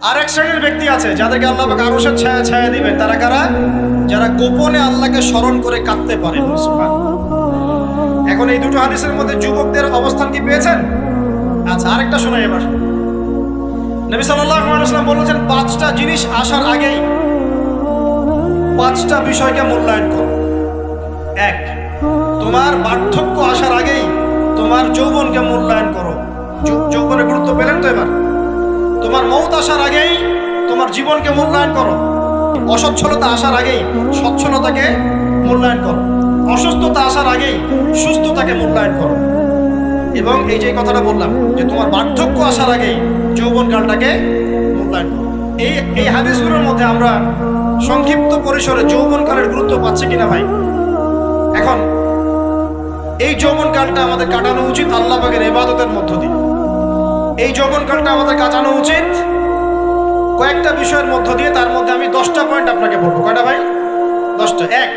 আর এক শ্রেণীর ব্যক্তি আছে যাদেরকে আল্লাহ পাক আরশের ছায়া ছায়া দিবেন। তারা কারা? যারা গোপনে আল্লাহকে স্মরণ করে কাঁদতে পারে। এখন এই দুটো হাদিসের মধ্যে যুবকদের অবস্থান কি পেয়েছেন? আচ্ছা, আরেকটা শোনাই এবার। নবী সাল্লাল্লাহু আলাইহি ওয়াসাল্লাম বলেছেন, 5টা জিনিস আসার আগেই 5টা বিষয়কে মূল্যায়ন করো। 1, তোমার বার্ধক্য আসার আগেই তোমার যৌবনকে মূল্যায়ন করো। যৌবনের গুরুত্ব পেলেন তো এবার? তোমার মৌত আসার আগেই তোমার জীবনকে মূল্যায়ন করো। অসচ্ছলতা আসার আগেই সচ্ছলতাকে মূল্যায়ন করো। অসুস্থতা আসার আগেই সুস্থতাকে মূল্যায়ন করো। এবং এই যে কথাটা বললাম যে তোমার বার্ধক্য আসার আগেই যৌবনকালটাকে মূল্যায়ন করো। এই হাদিসগুলোর মধ্যে আমরা সংক্ষিপ্ত পরিসরে যৌবনকালের গুরুত্ব পাচ্ছি কিনা ভাই? এখন এই যৌবনকালটা আমাদের কাটানো উচিত আল্লাহ পাকের ইবাদতের মধ্য দিয়ে। এই যৌবনকালটা আমাদের কাটানো উচিত কয়েকটা বিষয়ের মধ্য দিয়ে। তার মধ্যে আমি 10টা পয়েন্ট আপনাকে বলবো। কয়টা ভাই? 10টা। 1,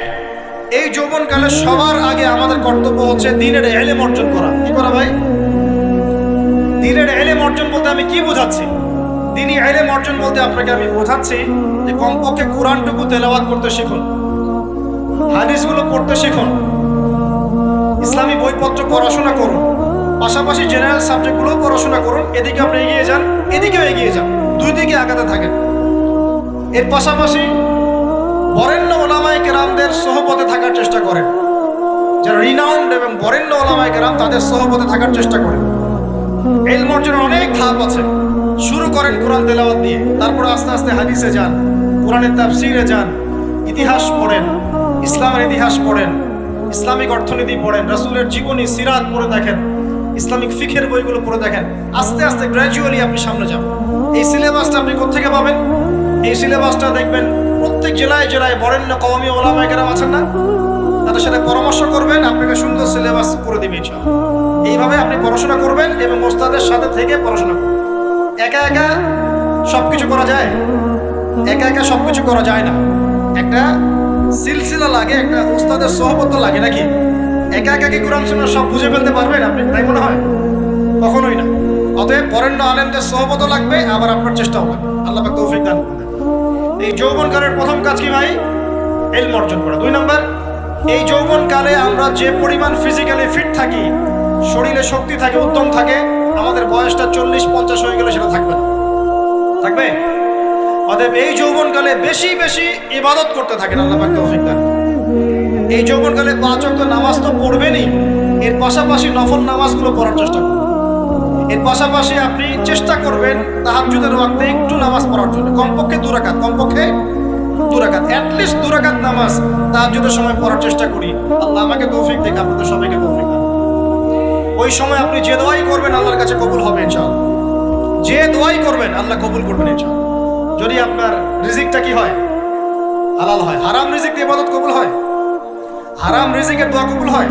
এই যৌবনকালে সবার আগে আমাদের কর্তব্য হচ্ছে দ্বীনের ইলম অর্জন করা। কি করা ভাই? দ্বীনের ইলম অর্জন বলতে আমি কি বোঝাচ্ছি? দ্বীনি ইলম অর্জন বলতে আপনাকে আমি বোঝাচ্ছি যে কমপক্ষে কোরআনটুকু তেলাওয়াত করতে শিখুন, হাদিসগুলো পড়তে শিখুন, ইসলামী বইপত্র পড়াশোনা করুন, পাশাপাশি জেনারেল সাবজেক্টগুলোও পড়াশোনা করুন। এদিকে আপনি এগিয়ে যান, এদিকেও এগিয়ে যান, দুই দিকে আগাতে থাকেন। এর পাশাপাশি বরেণ্য ওলামায়ে কেরামদের সোহবতে থাকার চেষ্টা করেন। যারা রিনাউন্ড এবং বরেণ্য ওলামায়ে কেরাম, তাদের সোহবতে থাকার চেষ্টা করেন। ইলম অর্জনের অনেক ধাপ আছে। শুরু করেন কোরআন তেলাওয়াত দিয়ে, তারপরে আস্তে আস্তে হাদিসে যান, কোরআনের তাফসীরে যান, ইতিহাস পড়েন, ইসলামের ইতিহাস পড়েন, ইসলামিক অর্থনীতি পড়েন, রাসূলের জীবনী সিরাত পড়ে দেখেন, ইসলামিক ফিকহের বইগুলো পড়ে দেখেন। আস্তে আস্তে গ্র্যাজুয়ালি আপনি সামনে যান। এই সিলেবাসটা আপনি কোত্থেকে পাবেন? এই সিলেবাসটা দেখবেন প্রত্যেক জেলায় জেলায় বরেণ্য কওমি ওলামায়ে কেরাম আছেন না, তাদের সাথে পরামর্শ করবেন, আপনাকে সুন্দর সিলেবাস করে দিবে ইনশাআল্লাহ। এইভাবে আপনি পড়াশোনা করবেন এবং ওস্তাদের সাথে থেকে পড়াশোনা করবেন। একা একা সবকিছু করা যায়? একা একা সবকিছু করা যায় না। একটা সিলসিলা লাগে, একটা ওস্তাদের সোহবত লাগে, নাকি? একা একা কি কোরআন সুন্নাহ সব বুঝে ফেলতে পারবেন আপনি? তাই মনে হয়? কখনোই না। অতএব বরেণ্য আলেমদের সোহবত লাগবে, আবার আপনার চেষ্টাও লাগবে। আল্লাহ পাক তৌফিক দান করুন। এই যৌবনকালের প্রথম কাজ কি ভাই? ইলম অর্জন করা। 2 নম্বর, এই যৌবনকালে আমরা যে পরিমাণ ফিজিক্যালি ফিট থাকি, শরীরে শক্তি থাকে, উদ্যম থাকে, আমাদের বয়সটা 40-50 হয়ে গেলে সেটা থাকবে না। থাকবে? অতএব এই যৌবনকালে বেশি বেশি ইবাদত করতে থাকেন। আল্লাহ পাক তৌফিক দান। এই যৌবনকালে 5 ওয়াক্ত নামাজ তো পড়বেনই, এর পাশাপাশি নফল নামাজগুলো পড়ার চেষ্টা করবেন। এর পাশাপাশি আপনি চেষ্টা করবেন তাহাজ্জুদের ওয়াক্তে একটু নামাজ পড়ার জন্য, কমপক্ষে 2 রাকাত, কমপক্ষে 2 রাকাত, অ্যাটলিস্ট 2 রাকাত নামাজ তাহাজ্জুদের সময় পড়ার চেষ্টা করি। আল্লাহ আমাকে তৌফিক দিক, আপনাদের সবাইকে তৌফিক দান। ওই সময় আপনি যে দোয়াই করবেন আল্লাহর কাছে কবুল হবে ইনশাআল্লাহ। যে দোয়াই করবেন আল্লাহ কবুল করবেন ইনশাআল্লাহ। যদি আপনার রিজিকটা কি হয়? হালাল হয়। হারাম রিজিক দিয়ে ইবাদত কবুল হয়? হারাম রিজিকের দোয়া কবুল হয়?